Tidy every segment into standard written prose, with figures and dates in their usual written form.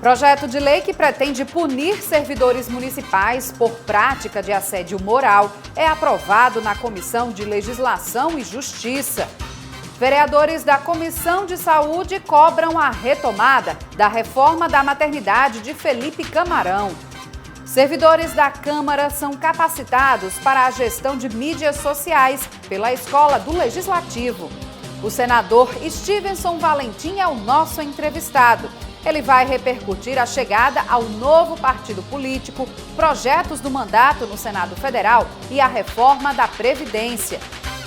Projeto de lei que pretende punir servidores municipais por prática de assédio moral é aprovado na Comissão de Legislação e Justiça. Vereadores da Comissão de Saúde cobram a retomada da reforma da maternidade de Felipe Camarão. Servidores da Câmara são capacitados para a gestão de mídias sociais pela Escola do Legislativo. O senador Stevenson Valentim é o nosso entrevistado. Ele vai repercutir a chegada ao novo partido político, projetos do mandato no Senado Federal e a reforma da Previdência.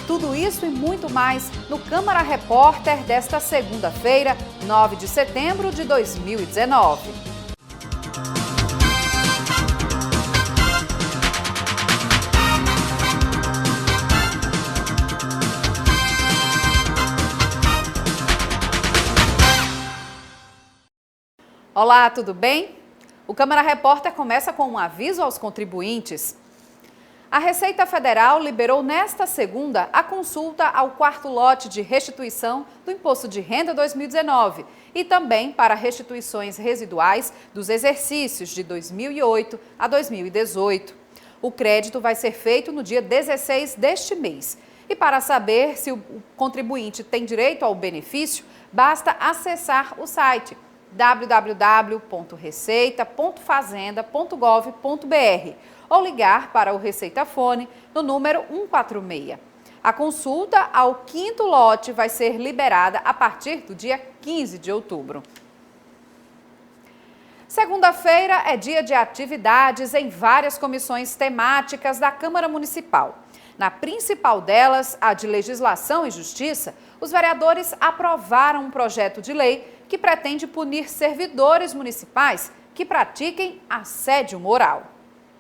Tudo isso e muito mais no Câmara Repórter desta segunda-feira, 9 de setembro de 2019. Olá, tudo bem? O Câmara Repórter começa com um aviso aos contribuintes. A Receita Federal liberou nesta segunda a consulta ao quarto lote de restituição do Imposto de Renda 2019 e também para restituições residuais dos exercícios de 2008 a 2018. O crédito vai ser feito no dia 16 deste mês. E para saber se o contribuinte tem direito ao benefício, basta acessar o site www.receita.fazenda.gov.br ou ligar para o Receita Fone no número 146. A consulta ao quinto lote vai ser liberada a partir do dia 15 de outubro. Segunda-feira é dia de atividades em várias comissões temáticas da Câmara Municipal. Na principal delas, a de Legislação e Justiça, os vereadores aprovaram um projeto de lei que pretende punir servidores municipais que pratiquem assédio moral.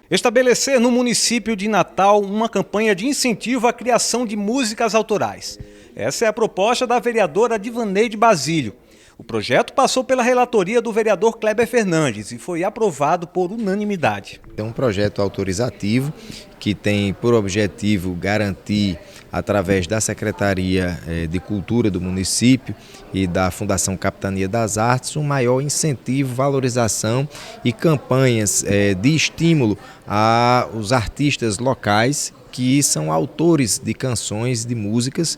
Estabelecer no município de Natal uma campanha de incentivo à criação de músicas autorais. Essa é a proposta da vereadora Divaneide Basílio. O projeto passou pela relatoria do vereador Kleber Fernandes e foi aprovado por unanimidade. É um projeto autorizativo que tem por objetivo garantir, através da Secretaria de Cultura do município e da Fundação Capitania das Artes, um maior incentivo, valorização e campanhas de estímulo aos artistas locais que são autores de canções, de músicas,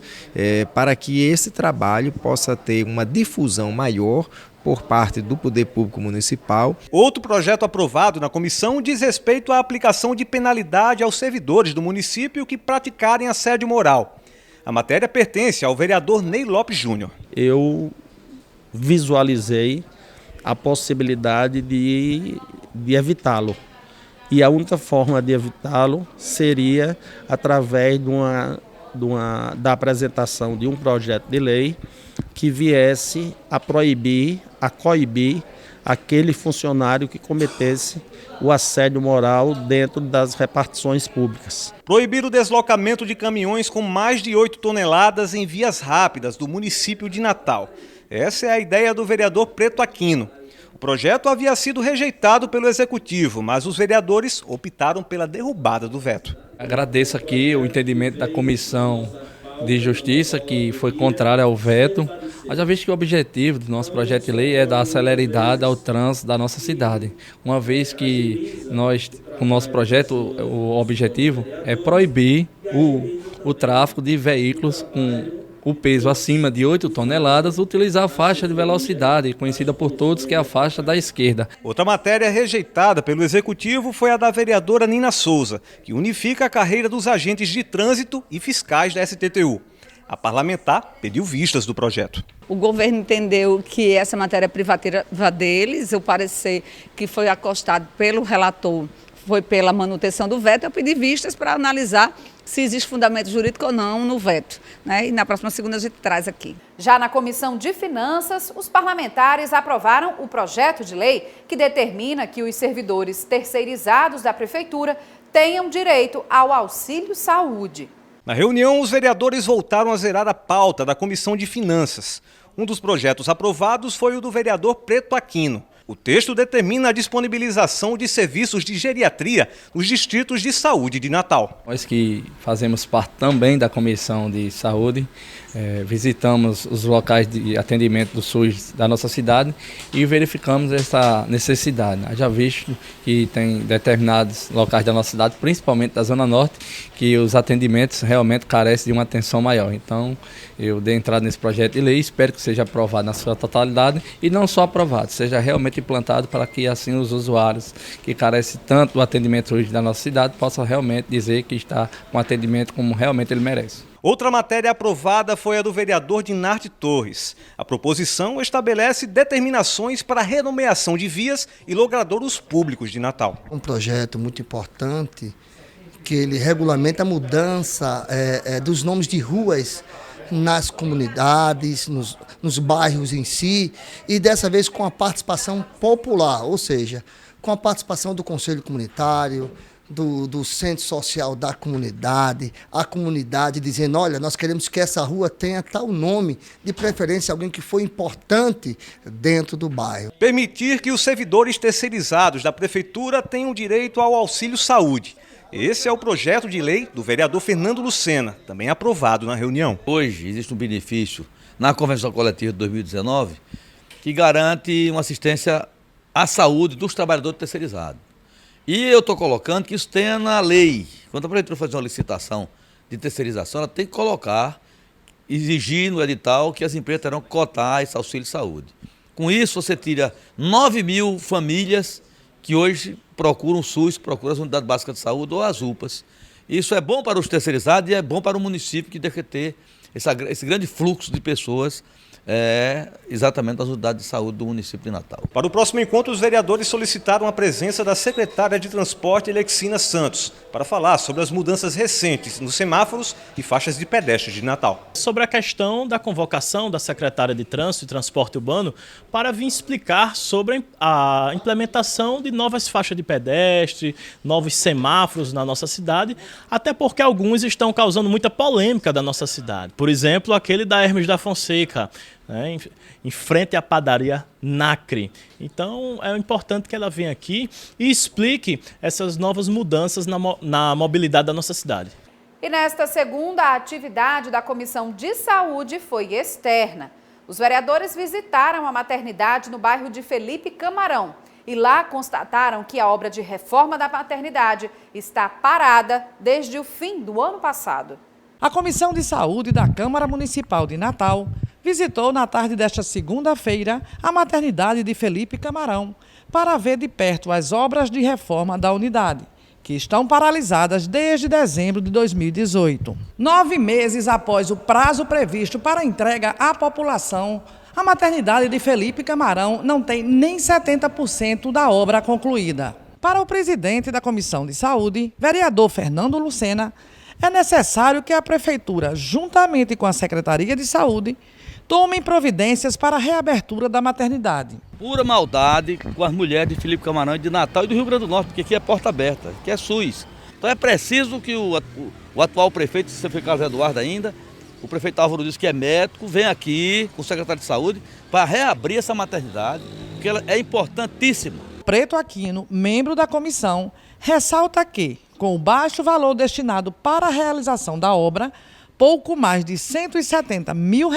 para que esse trabalho possa ter uma difusão maior por parte do Poder Público Municipal. Outro projeto aprovado na comissão diz respeito à aplicação de penalidade aos servidores do município que praticarem assédio moral. A matéria pertence ao vereador Ney Lopes Júnior. Eu visualizei a possibilidade de evitá-lo. E a única forma de evitá-lo seria através da apresentação de um projeto de lei que viesse a proibir, a coibir aquele funcionário que cometesse o assédio moral dentro das repartições públicas. Proibir o deslocamento de caminhões com mais de 8 toneladas em vias rápidas do município de Natal. Essa é a ideia do vereador Preto Aquino. O projeto havia sido rejeitado pelo Executivo, mas os vereadores optaram pela derrubada do veto. Agradeço aqui o entendimento da Comissão de Justiça, que foi contrária ao veto, já visto que o objetivo do nosso projeto de lei é dar celeridade ao trânsito da nossa cidade, uma vez que o nosso projeto, o objetivo é proibir o tráfego de veículos com o peso acima de 8 toneladas, utilizar a faixa de velocidade, conhecida por todos, que é a faixa da esquerda. Outra matéria rejeitada pelo Executivo foi a da vereadora Nina Souza, que unifica a carreira dos agentes de trânsito e fiscais da STTU. A parlamentar pediu vistas do projeto. O governo entendeu que essa matéria é privativa deles, o parecer que foi acostado pelo relator foi pela manutenção do veto. Eu pedi vistas para analisar se existe fundamento jurídico ou não no veto, né? E na próxima segunda a gente traz aqui. Já na Comissão de Finanças, os parlamentares aprovaram o projeto de lei que determina que os servidores terceirizados da Prefeitura tenham direito ao auxílio saúde. Na reunião, os vereadores voltaram a zerar a pauta da Comissão de Finanças. Um dos projetos aprovados foi o do vereador Preto Aquino. O texto determina a disponibilização de serviços de geriatria nos distritos de saúde de Natal. Nós que fazemos parte também da Comissão de Saúde, visitamos os locais de atendimento do SUS da nossa cidade e verificamos essa necessidade. Já visto que tem determinados locais da nossa cidade, principalmente da Zona Norte, que os atendimentos realmente carecem de uma atenção maior. Então, eu dei entrada nesse projeto de lei, espero que seja aprovado na sua totalidade e não só aprovado, seja realmente implantado para que assim os usuários que carecem tanto do atendimento hoje da nossa cidade possam realmente dizer que está com atendimento como realmente ele merece. Outra matéria aprovada foi a do vereador Dinardi Torres. A proposição estabelece determinações para a renomeação de vias e logradouros públicos de Natal. Um projeto muito importante que ele regulamenta a mudança dos nomes de ruas nas comunidades, nos bairros em si, e dessa vez com a participação popular, ou seja, com a participação do Conselho Comunitário, do Centro Social da comunidade, a comunidade dizendo, olha, nós queremos que essa rua tenha tal nome, de preferência alguém que foi importante dentro do bairro. Permitir que os servidores terceirizados da Prefeitura tenham direito ao auxílio saúde. Esse é o projeto de lei do vereador Fernando Lucena, também aprovado na reunião. Hoje existe um benefício na Convenção Coletiva de 2019 que garante uma assistência à saúde dos trabalhadores terceirizados. E eu estou colocando que isso tenha na lei. Quando a Prefeitura fazer uma licitação de terceirização, ela tem que colocar, exigir no edital que as empresas terão que cotar esse auxílio saúde. Com isso, você tira 9 mil famílias que hoje procuram o SUS, procuram as unidades básicas de saúde ou as UPAs. Isso é bom para os terceirizados e é bom para o município que deve ter esse grande fluxo de pessoas exatamente das unidades de saúde do município de Natal. Para o próximo encontro, os vereadores solicitaram a presença da secretária de Transporte, Alexina Santos, para falar sobre as mudanças recentes nos semáforos e faixas de pedestres de Natal. Sobre a questão da convocação da secretária de Trânsito e Transporte Urbano para vir explicar sobre a implementação de novas faixas de pedestre, novos semáforos na nossa cidade, até porque alguns estão causando muita polêmica da nossa cidade. Por exemplo, aquele da Hermes da Fonseca, em frente à padaria Nacre. Então é importante que ela venha aqui e explique essas novas mudanças na mobilidade da nossa cidade. E nesta segunda, a atividade da Comissão de Saúde foi externa. Os vereadores visitaram a maternidade no bairro de Felipe Camarão e lá constataram que a obra de reforma da maternidade está parada desde o fim do ano passado. A Comissão de Saúde da Câmara Municipal de Natal visitou na tarde desta segunda-feira a maternidade de Felipe Camarão para ver de perto as obras de reforma da unidade, que estão paralisadas desde dezembro de 2018. 9 meses após o prazo previsto para entrega à população, a maternidade de Felipe Camarão não tem nem 70% da obra concluída. Para o presidente da Comissão de Saúde, vereador Fernando Lucena, é necessário que a Prefeitura, juntamente com a Secretaria de Saúde, tomem providências para a reabertura da maternidade. Pura maldade com as mulheres de Felipe Camarão, de Natal e do Rio Grande do Norte, porque aqui é porta aberta, aqui é SUS. Então é preciso que o atual prefeito, se foi Carlos Eduardo ainda, o prefeito Álvaro disse que é médico, vem aqui com o secretário de Saúde para reabrir essa maternidade, porque ela é importantíssima. Preto Aquino, membro da comissão, ressalta que, com o baixo valor destinado para a realização da obra, pouco mais de R$170 mil,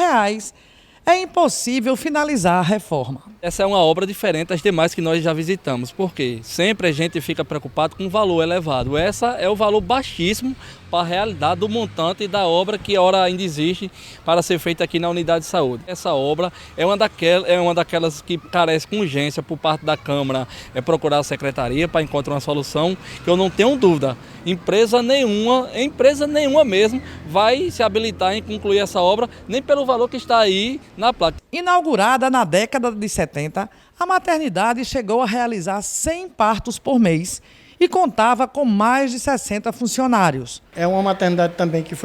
é impossível finalizar a reforma. Essa é uma obra diferente das demais que nós já visitamos, porque sempre a gente fica preocupado com o valor elevado. Essa é o valor baixíssimo para a realidade do montante da obra que ora ainda existe para ser feita aqui na unidade de saúde. Essa obra é uma daquelas que carece com urgência por parte da Câmara, procurar a Secretaria para encontrar uma solução, que eu não tenho dúvida. Empresa nenhuma mesmo vai se habilitar em concluir essa obra, nem pelo valor que está aí na placa. Inaugurada na década de 70, a maternidade chegou a realizar 100 partos por mês e contava com mais de 60 funcionários. É uma maternidade também que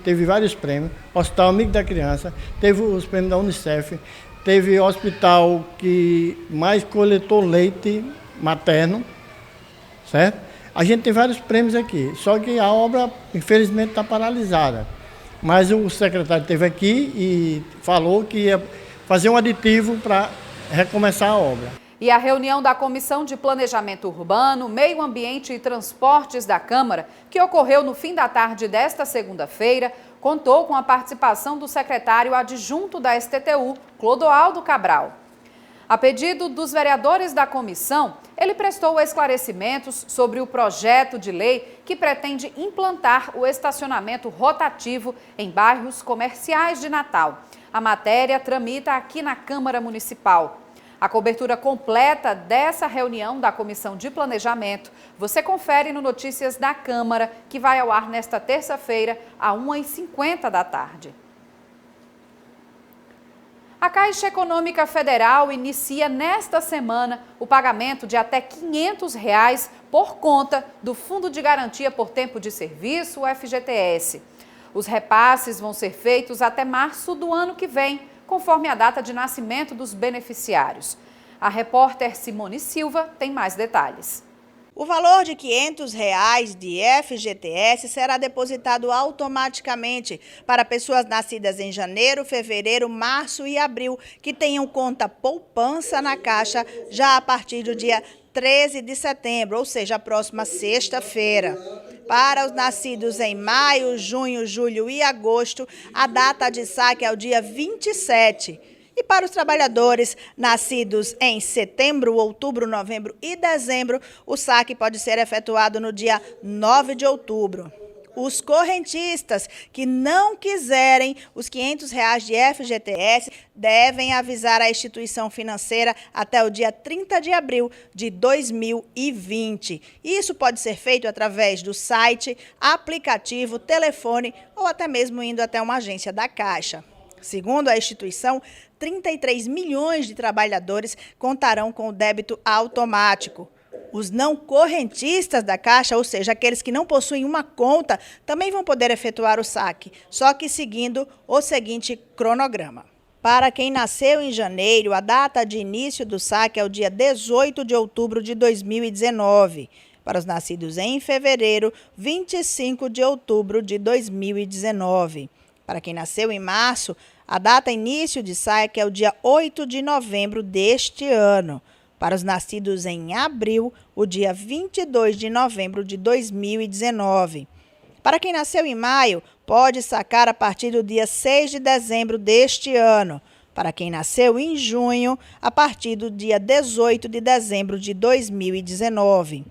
teve vários prêmios, Hospital Amigo da Criança, teve os prêmios da Unicef, teve hospital que mais coletou leite materno, certo? A gente tem vários prêmios aqui, só que a obra, infelizmente, está paralisada. Mas o secretário esteve aqui e falou que ia fazer um aditivo para recomeçar a obra. E a reunião da Comissão de Planejamento Urbano, Meio Ambiente e Transportes da Câmara, que ocorreu no fim da tarde desta segunda-feira, contou com a participação do secretário adjunto da STTU, Clodoaldo Cabral. A pedido dos vereadores da comissão, ele prestou esclarecimentos sobre o projeto de lei que pretende implantar o estacionamento rotativo em bairros comerciais de Natal. A matéria tramita aqui na Câmara Municipal. A cobertura completa dessa reunião da Comissão de Planejamento você confere no Notícias da Câmara, que vai ao ar nesta terça-feira, às 1h50 da tarde. A Caixa Econômica Federal inicia nesta semana o pagamento de até R$ 500 por conta do Fundo de Garantia por Tempo de Serviço, o FGTS. Os repasses vão ser feitos até março do ano que vem, conforme a data de nascimento dos beneficiários. A repórter Simone Silva tem mais detalhes. O valor de R$ 500 de FGTS será depositado automaticamente para pessoas nascidas em janeiro, fevereiro, março e abril, que tenham conta poupança na Caixa já a partir do dia 13 de setembro, ou seja, a próxima sexta-feira. Para os nascidos em maio, junho, julho e agosto, a data de saque é o dia 27. E para os trabalhadores nascidos em setembro, outubro, novembro e dezembro, o saque pode ser efetuado no dia 9 de outubro. Os correntistas que não quiserem os R$ 500 de FGTS devem avisar a instituição financeira até o dia 30 de abril de 2020. Isso pode ser feito através do site, aplicativo, telefone ou até mesmo indo até uma agência da Caixa. Segundo a instituição, 33 milhões de trabalhadores contarão com o débito automático. Os não correntistas da Caixa, ou seja, aqueles que não possuem uma conta, também vão poder efetuar o saque, só que seguindo o seguinte cronograma. Para quem nasceu em janeiro, a data de início do saque é o dia 18 de outubro de 2019. Para os nascidos em fevereiro, 25 de outubro de 2019. Para quem nasceu em março, a data início de saque é o dia 8 de novembro deste ano. Para os nascidos em abril, o dia 22 de novembro de 2019. Para quem nasceu em maio, pode sacar a partir do dia 6 de dezembro deste ano. Para quem nasceu em junho, a partir do dia 18 de dezembro de 2019.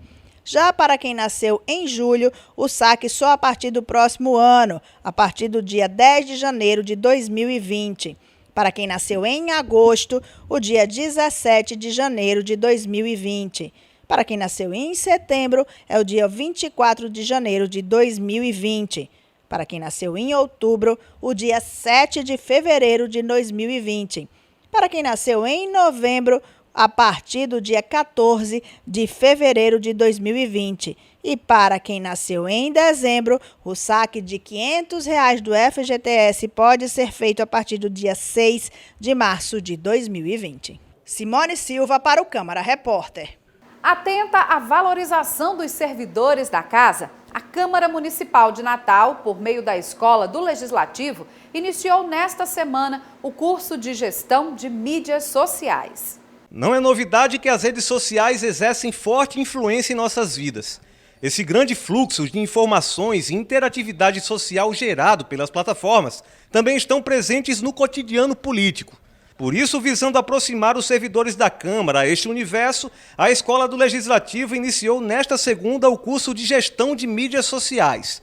Já para quem nasceu em julho, o saque só a partir do próximo ano, a partir do dia 10 de janeiro de 2020. Para quem nasceu em agosto, o dia 17 de janeiro de 2020. Para quem nasceu em setembro, é o dia 24 de janeiro de 2020. Para quem nasceu em outubro, o dia 7 de fevereiro de 2020. Para quem nasceu em novembro, a partir do dia 14 de fevereiro de 2020. E para quem nasceu em dezembro, o saque de R$ 500 do FGTS pode ser feito a partir do dia 6 de março de 2020. Simone Silva para o Câmara Repórter. Atenta à valorização dos servidores da casa, a Câmara Municipal de Natal, por meio da Escola do Legislativo, iniciou nesta semana o curso de Gestão de Mídias Sociais. Não é novidade que as redes sociais exercem forte influência em nossas vidas. Esse grande fluxo de informações e interatividade social gerado pelas plataformas também estão presentes no cotidiano político. Por isso, visando aproximar os servidores da Câmara a este universo, a Escola do Legislativo iniciou nesta segunda o curso de Gestão de Mídias Sociais.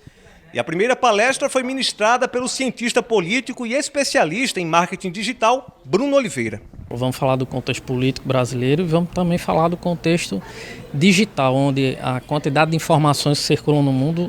E a primeira palestra foi ministrada pelo cientista político e especialista em marketing digital, Bruno Oliveira. Vamos falar do contexto político brasileiro e vamos também falar do contexto digital, onde a quantidade de informações que circulam no mundo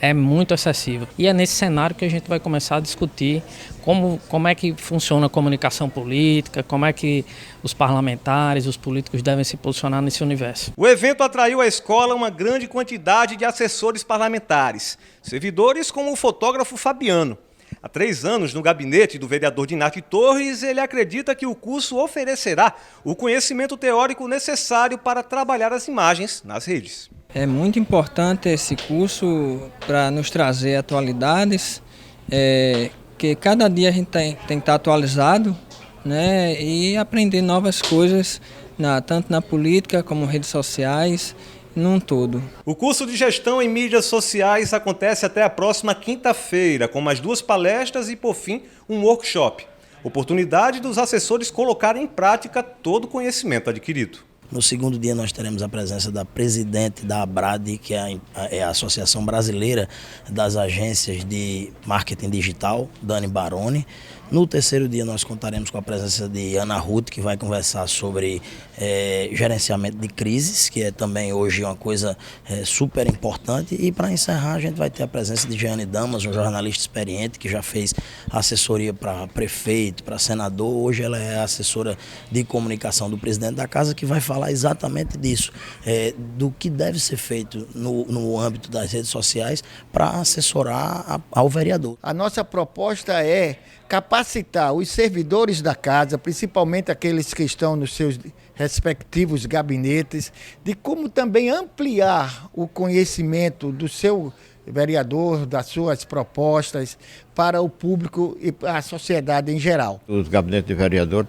é muito excessiva. E é nesse cenário que a gente vai começar a discutir como é que funciona a comunicação política, como é que os parlamentares, os políticos devem se posicionar nesse universo. O evento atraiu à escola uma grande quantidade de assessores parlamentares, servidores como o fotógrafo Fabiano. Há 3 anos, no gabinete do vereador Dinati Torres, ele acredita que o curso oferecerá o conhecimento teórico necessário para trabalhar as imagens nas redes. É muito importante esse curso para nos trazer atualidades, que cada dia a gente tem que estar atualizado né, e aprender novas coisas, tanto na política como redes sociais, num todo. O curso de Gestão em Mídias Sociais acontece até a próxima quinta-feira, com mais 2 palestras e, por fim, um workshop. Oportunidade dos assessores colocarem em prática todo o conhecimento adquirido. No segundo dia nós teremos a presença da presidente da ABRAD, que é a Associação Brasileira das Agências de Marketing Digital, Dani Baroni. No terceiro dia nós contaremos com a presença de Ana Ruth, que vai conversar sobre gerenciamento de crises, que é também hoje uma coisa super importante. E para encerrar a gente vai ter a presença de Jeane Damas, um jornalista experiente que já fez assessoria para prefeito, para senador. Hoje ela é assessora de comunicação do presidente da casa, que vai falar exatamente disso, do que deve ser feito no âmbito das redes sociais para assessorar ao vereador. A nossa proposta é capacitar os servidores da casa, principalmente aqueles que estão nos seus respectivos gabinetes, de como também ampliar o conhecimento do seu vereador, das suas propostas para o público e a sociedade em geral. Os gabinetes de vereador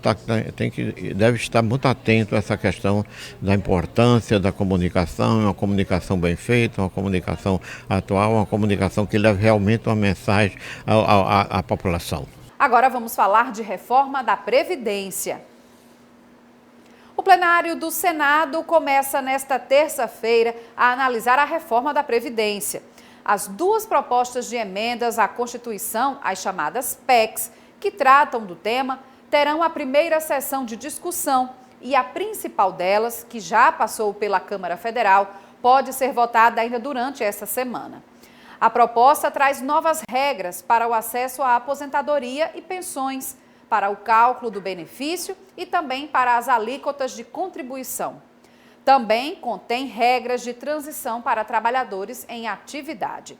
devem estar muito atentos a essa questão da importância da comunicação, uma comunicação bem feita, uma comunicação atual, uma comunicação que leve realmente uma mensagem à população. Agora vamos falar de reforma da Previdência. O plenário do Senado começa nesta terça-feira a analisar a reforma da Previdência. As 2 propostas de emendas à Constituição, as chamadas PECs, que tratam do tema, terão a primeira sessão de discussão e a principal delas, que já passou pela Câmara Federal, pode ser votada ainda durante essa semana. A proposta traz novas regras para o acesso à aposentadoria e pensões, para o cálculo do benefício e também para as alíquotas de contribuição. Também contém regras de transição para trabalhadores em atividade.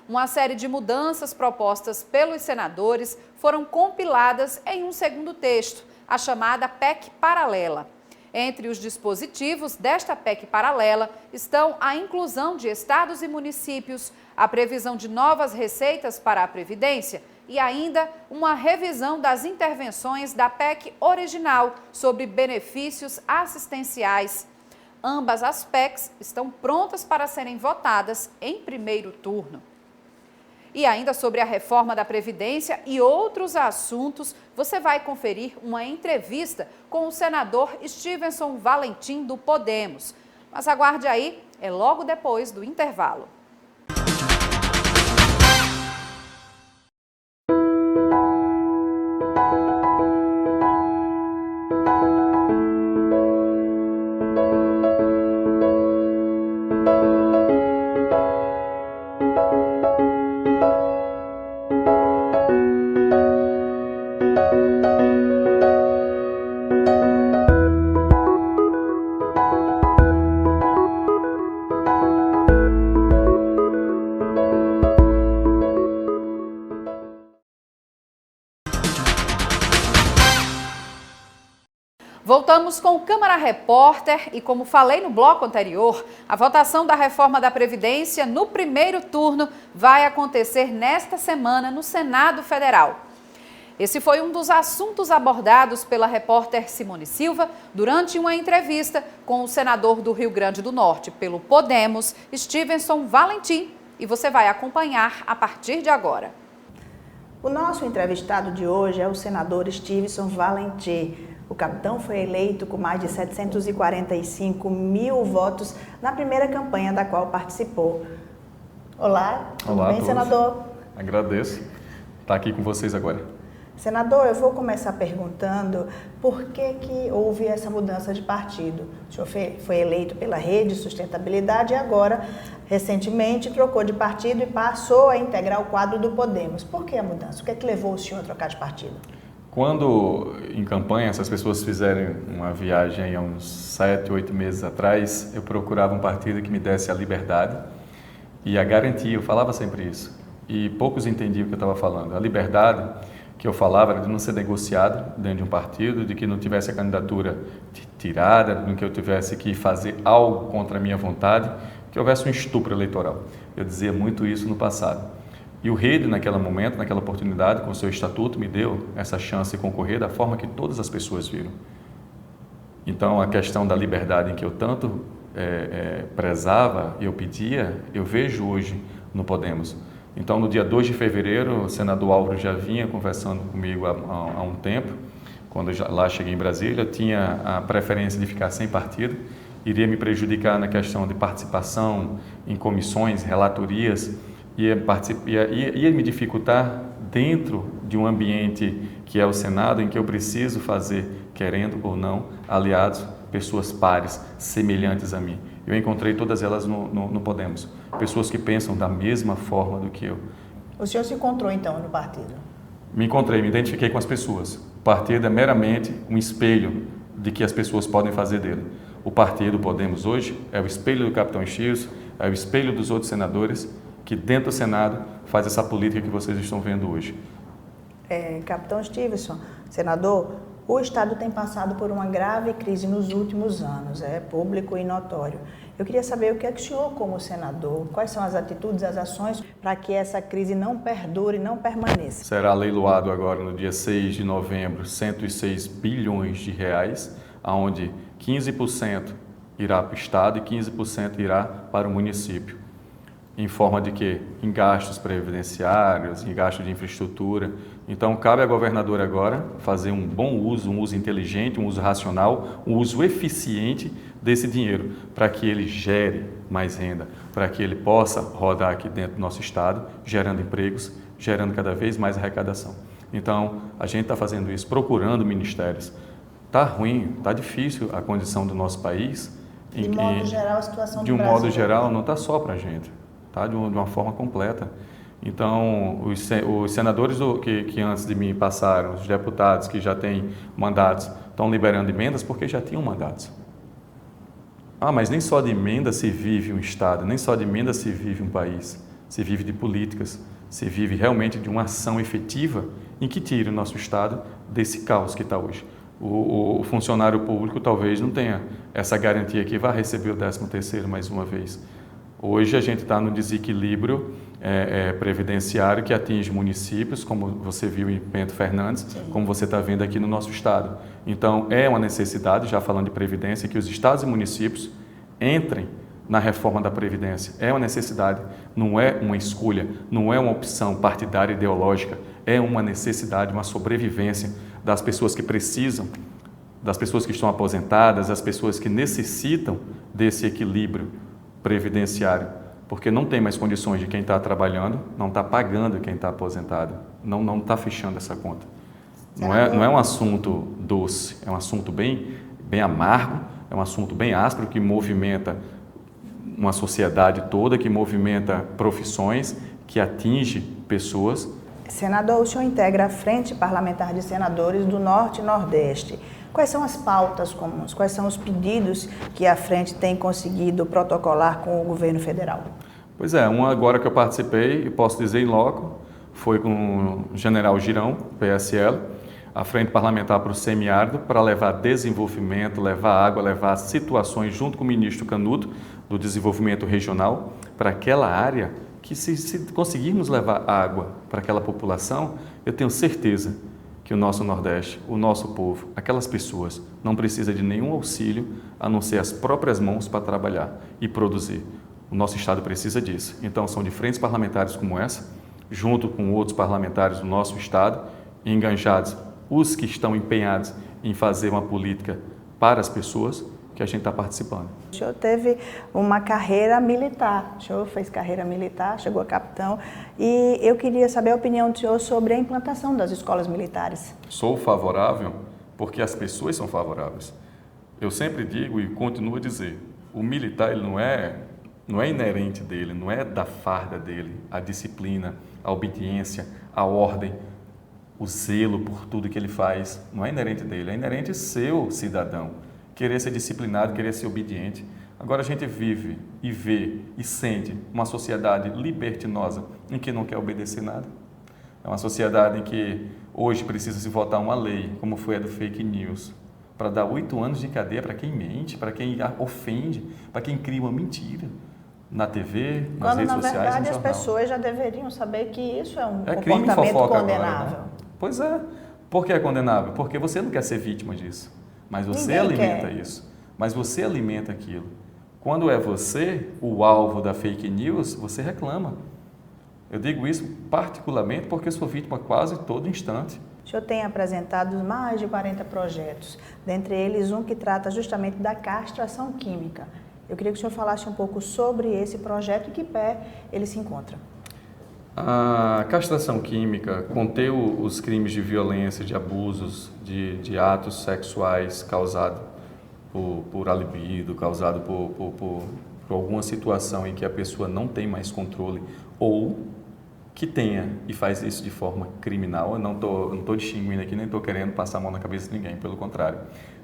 Uma série de mudanças propostas pelos senadores foram compiladas em um segundo texto, a chamada PEC paralela. Entre os dispositivos desta PEC paralela estão a inclusão de estados e municípios, a previsão de novas receitas para a Previdência e ainda uma revisão das intervenções da PEC original sobre benefícios assistenciais. Ambas as PECs estão prontas para serem votadas em primeiro turno. E ainda sobre a reforma da Previdência e outros assuntos, você vai conferir uma entrevista com o senador Stevenson Valentim, do Podemos. Mas aguarde aí, é logo depois do intervalo. Voltamos com o Câmara Repórter e, como falei no bloco anterior, a votação da reforma da Previdência no primeiro turno vai acontecer nesta semana no Senado Federal. Esse foi um dos assuntos abordados pela repórter Simone Silva durante uma entrevista com o senador do Rio Grande do Norte pelo Podemos, Stevenson Valentim, e você vai acompanhar a partir de agora. O nosso entrevistado de hoje é o senador Stevenson Valentim. O capitão foi eleito com mais de 745 mil votos na primeira campanha da qual participou. Olá, tudo bem, senador? Agradeço estar aqui com vocês agora. Senador, eu vou começar perguntando por que houve essa mudança de partido. O senhor foi eleito pela Rede Sustentabilidade e agora, recentemente, trocou de partido e passou a integrar o quadro do Podemos. Por que a mudança? O que é que levou o senhor a trocar de partido? Quando, em campanha, essas pessoas fizerem uma viagem há uns 7, 8 meses atrás, eu procurava um partido que me desse a liberdade e a garantia. Eu falava sempre isso. E poucos entendiam o que eu estava falando. A liberdade que eu falava era de não ser negociado dentro de um partido, de que não tivesse a candidatura tirada, de que eu tivesse que fazer algo contra a minha vontade, que houvesse um estupro eleitoral. Eu dizia muito isso no passado. E o Rede, naquele momento, naquela oportunidade, com o seu estatuto, me deu essa chance de concorrer da forma que todas as pessoas viram. Então, a questão da liberdade em que eu tanto prezava e eu pedia, eu vejo hoje no Podemos. Então, no dia 2 de fevereiro, o senador Álvaro já vinha conversando comigo há um tempo. Quando eu lá cheguei em Brasília, eu tinha a preferência de ficar sem partido. Iria me prejudicar na questão de participação em comissões, relatorias, ia me dificultar dentro de um ambiente que é o Senado, em que eu preciso fazer, querendo ou não, aliados, pessoas pares, semelhantes a mim. Eu encontrei todas elas no Podemos, pessoas que pensam da mesma forma do que eu. O senhor se encontrou, então, no partido? Me encontrei, me identifiquei com as pessoas. O partido é meramente um espelho de que as pessoas podem fazer dele. O partido Podemos hoje é o espelho do capitão Chios, é o espelho dos outros senadores que dentro do Senado faz essa política que vocês estão vendo hoje. Capitão Stevenson, senador, o Estado tem passado por uma grave crise nos últimos anos, é público e notório. Eu queria saber o que é que o senhor, como senador, quais são as atitudes, as ações para que essa crise não perdure, não permaneça? Será leiloado agora no dia 6 de novembro 106 bilhões de reais, onde 15% irá para o Estado e 15% irá para o município. Em forma de quê? Em gastos previdenciários, em gastos de infraestrutura. Então, cabe à governadora agora fazer um bom uso, um uso inteligente, um uso racional, um uso eficiente desse dinheiro, para que ele gere mais renda, para que ele possa rodar aqui dentro do nosso estado, gerando empregos, gerando cada vez mais arrecadação. Então, a gente está fazendo isso, procurando ministérios. Está ruim, está difícil a condição do nosso país. De modo geral, a situação do Brasil. De um modo geral, não está só para a gente. Tá? De uma forma completa. Então, os senadores que antes de mim passaram, os deputados que já têm mandatos, estão liberando emendas porque já tinham mandatos. Mas nem só de emenda se vive um Estado, nem só de emenda se vive um país. Se vive de políticas, se vive realmente de uma ação efetiva em que tire o nosso Estado desse caos que está hoje. O funcionário público talvez não tenha essa garantia que vai receber o 13º mais uma vez. Hoje a gente está no desequilíbrio previdenciário que atinge municípios, como você viu em Bento Fernandes, sim, como você está vendo aqui no nosso estado. Então, é uma necessidade, já falando de previdência, que os estados e municípios entrem na reforma da Previdência. É uma necessidade, não é uma escolha, não é uma opção partidária ideológica, é uma necessidade, uma sobrevivência das pessoas que precisam, das pessoas que estão aposentadas, das pessoas que necessitam desse equilíbrio previdenciário, porque não tem mais condições de quem está trabalhando, não está pagando quem está aposentado, não está fechando essa conta. Não é um assunto doce, é um assunto bem amargo, é um assunto bem áspero que movimenta uma sociedade toda, que movimenta profissões, que atinge pessoas. Senador, o senhor integra a Frente Parlamentar de Senadores do Norte e Nordeste. Quais são as pautas comuns? Quais são os pedidos que a frente tem conseguido protocolar com o governo federal? Pois é, uma agora que eu participei, e posso dizer em loco, foi com o general Girão, PSL, a Frente Parlamentar para o Semiárido, para levar desenvolvimento, levar água, levar situações junto com o ministro Canuto, do Desenvolvimento Regional, para aquela área que se conseguirmos levar água para aquela população, eu tenho certeza que o nosso Nordeste, o nosso povo, aquelas pessoas não precisam de nenhum auxílio a não ser as próprias mãos para trabalhar e produzir. O nosso Estado precisa disso. Então, são de frentes parlamentares como essa, junto com outros parlamentares do nosso Estado, enganjados, os que estão empenhados em fazer uma política para as pessoas, que a gente está participando. O senhor teve uma carreira militar, o senhor fez carreira militar, chegou a capitão, e eu queria saber a opinião do senhor sobre a implantação das escolas militares. Sou favorável porque as pessoas são favoráveis. Eu sempre digo e continuo a dizer, o militar ele não é inerente dele, não é da farda dele, a disciplina, a obediência, a ordem, o zelo por tudo que ele faz, não é inerente dele, é inerente ser o cidadão. Querer ser disciplinado, querer ser obediente. Agora a gente vive e vê e sente uma sociedade libertinosa em que não quer obedecer nada. É uma sociedade em que hoje precisa se votar uma lei, como foi a do fake news, para dar 8 anos de cadeia para quem mente, para quem ofende, para quem cria uma mentira. na TV, nas Quando, redes na sociais, verdade, no as jornal. pessoas já deveriam saber que isso é um crime comportamento fofoca condenável. agora, né? Pois é. Por que é condenável? Porque você não quer ser vítima disso, mas você Ninguém alimenta quer. isso. Mas você alimenta aquilo. Quando é você o alvo da fake news, você reclama. Eu digo isso particularmente porque sou vítima quase todo instante. O senhor tem apresentado mais de 40 projetos, dentre eles um que trata justamente da castração química. Eu queria que o senhor falasse um pouco sobre esse projeto e que pé ele se encontra. A castração química conteu os crimes de violência, de abusos, de atos sexuais causados por libido, causado por alguma situação em que a pessoa não tem mais controle ou que tenha e faz isso de forma criminal. Eu não estou distinguindo aqui, nem estou querendo passar a mão na cabeça de ninguém, pelo contrário.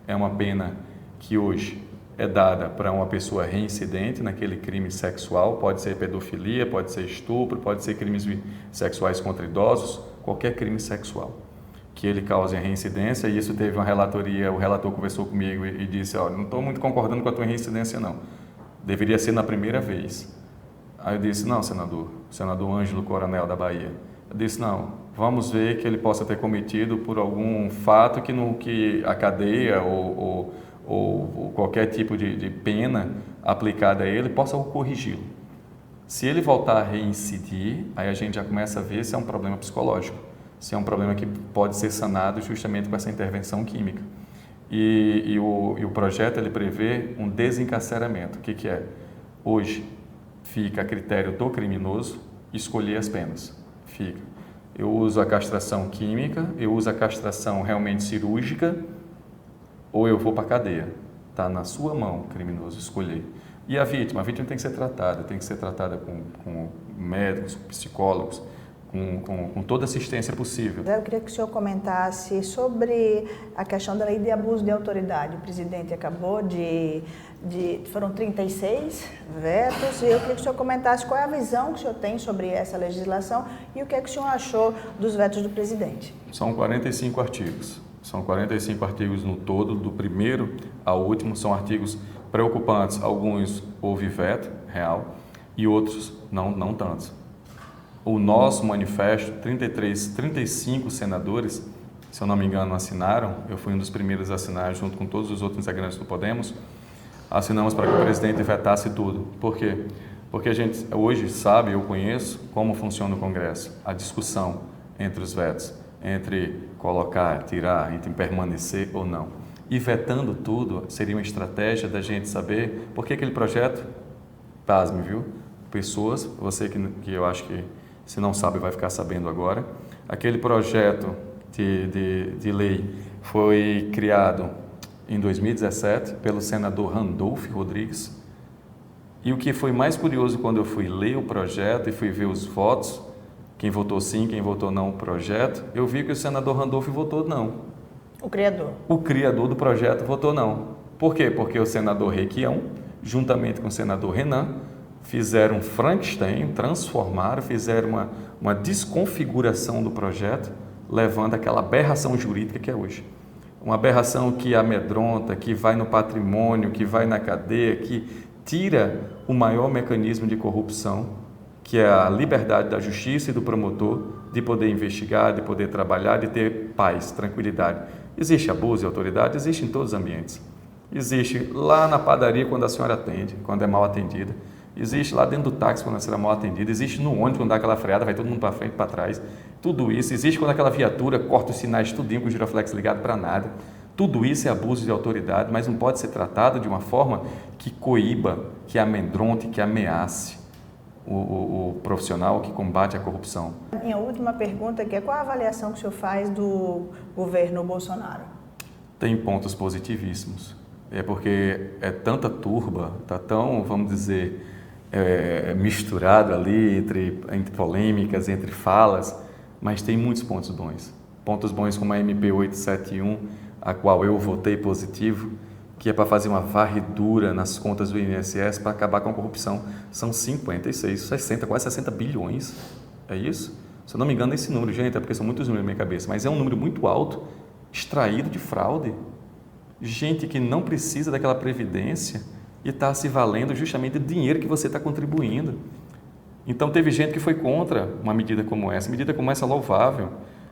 É uma pena que hoje é dada para uma pessoa reincidente naquele crime sexual, pode ser pedofilia, pode ser estupro, pode ser crimes sexuais contra idosos, qualquer crime sexual que ele cause a reincidência. E isso teve uma relatoria, o relator conversou comigo e disse, não estou muito concordando com a tua reincidência não, deveria ser na primeira vez. Aí eu disse, não, senador Ângelo Coronel da Bahia, eu disse, não, vamos ver que ele possa ter cometido por algum fato que a cadeia ou qualquer tipo de pena aplicada a ele possa corrigi-lo. Se ele voltar a reincidir, aí a gente já começa a ver se é um problema psicológico, se é um problema que pode ser sanado justamente com essa intervenção química. E o projeto ele prevê um desencarceramento. O que é? Hoje fica a critério do criminoso escolher as penas. Fica. Eu uso a castração química, eu uso a castração realmente cirúrgica, ou eu vou para a cadeia. Está na sua mão, criminoso, escolher. E a vítima tem que ser tratada com médicos, psicólogos, com toda assistência possível. Eu queria que o senhor comentasse sobre a questão da lei de abuso de autoridade. O presidente acabou foram 36 vetos, e eu queria que o senhor comentasse qual é a visão que o senhor tem sobre essa legislação e o que é que o senhor achou dos vetos do presidente. São 45 artigos. São 45 artigos no todo, do primeiro ao último. São artigos preocupantes. Alguns houve veto real e outros não tantos. O nosso manifesto, 35 senadores, se eu não me engano, assinaram. Eu fui um dos primeiros a assinar, junto com todos os outros integrantes do Podemos. Assinamos para que o presidente vetasse tudo. Por quê? Porque a gente hoje sabe, eu conheço como funciona o Congresso, a discussão entre os vetos, entre colocar, tirar, entre permanecer ou não. E vetando tudo, seria uma estratégia da gente saber por que aquele projeto, pasme, viu? Pessoas, você que eu acho que se não sabe vai ficar sabendo agora, aquele projeto de lei foi criado em 2017 pelo senador Randolfo Rodrigues. E o que foi mais curioso quando eu fui ler o projeto e fui ver os votos, quem votou sim, quem votou não o projeto, eu vi que o senador Randolfo votou não. O criador? O criador do projeto votou não. Por quê? Porque o senador Requião, juntamente com o senador Renan, fizeram um Frankenstein, transformaram, fizeram uma desconfiguração do projeto, levando àquela aberração jurídica que é hoje. Uma aberração que amedronta, que vai no patrimônio, que vai na cadeia, que tira o maior mecanismo de corrupção, que é a liberdade da justiça e do promotor de poder investigar, de poder trabalhar, de ter paz, tranquilidade. Existe abuso de autoridade? Existe em todos os ambientes. Existe lá na padaria quando a senhora atende, quando é mal atendida. Existe lá dentro do táxi quando a senhora é mal atendida. Existe no ônibus quando dá aquela freada, vai todo mundo para frente e para trás. Tudo isso. Existe quando aquela viatura corta os sinais tudinho com o giroflex ligado para nada. Tudo isso é abuso de autoridade, mas não pode ser tratado de uma forma que coíba, que amedronte, que ameace o profissional que combate a corrupção. Minha última pergunta que é qual a avaliação que o senhor faz do governo Bolsonaro? Tem pontos positivíssimos. É porque é tanta turba, está tão, vamos dizer, misturado ali entre polêmicas, entre falas, mas tem muitos pontos bons. Pontos bons como a MP 871, a qual eu votei positivo, que é para fazer uma varredura nas contas do INSS para acabar com a corrupção. São 56, 60, quase 60 bilhões. É isso? Se eu não me engano, esse número, gente, é porque são muitos números na minha cabeça, mas é um número muito alto, extraído de fraude. Gente que não precisa daquela previdência, e está se valendo justamente do dinheiro que você está contribuindo. Então teve gente que foi contra uma medida como essa. Medida como essa é louvável.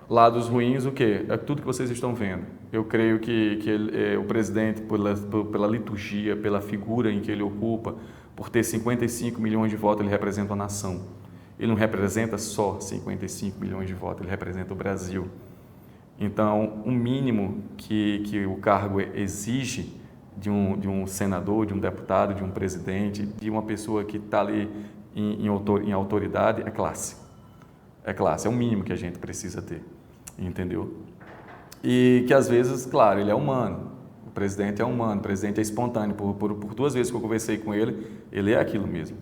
Lados ruins, o quê? É tudo que vocês estão vendo. Eu creio que o presidente, pela liturgia, pela figura em que ele ocupa, por ter 55 milhões de votos, ele representa a nação. Ele não representa só 55 milhões de votos, ele representa o Brasil. Então, o mínimo que o cargo exige de um senador, de um deputado, de um presidente, de uma pessoa que está ali em autoridade, é classe. É classe, é o mínimo que a gente precisa ter, entendeu? E que às vezes, claro, ele é humano, o presidente é humano, o presidente é espontâneo. Por 2 vezes que eu conversei com ele é aquilo mesmo.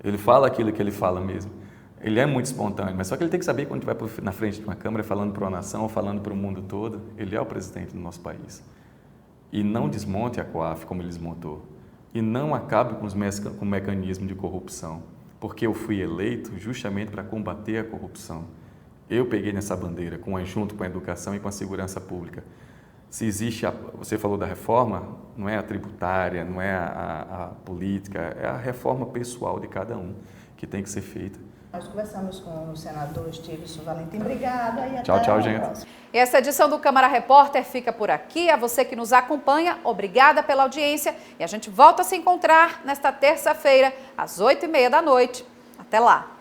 Ele fala aquilo que ele fala mesmo. Ele é muito espontâneo, mas só que ele tem que saber quando vai na frente de uma câmera falando para uma nação, falando para o mundo todo, ele é o presidente do nosso país. E não desmonte a COAF como ele desmontou. E não acabe com o mecanismo de corrupção. Porque eu fui eleito justamente para combater a corrupção. Eu peguei nessa bandeira, junto com a educação e com a segurança pública. Se existe, você falou da reforma, não é a tributária, não é a política, é a reforma pessoal de cada um que tem que ser feita. Nós conversamos com o senador Estílio Valentim. Obrigada e tchau, até tchau, a gente. próxima. E essa edição do Câmara Repórter fica por aqui. A você que nos acompanha, obrigada pela audiência. E a gente volta a se encontrar nesta terça-feira, às 20h30 da noite. Até lá!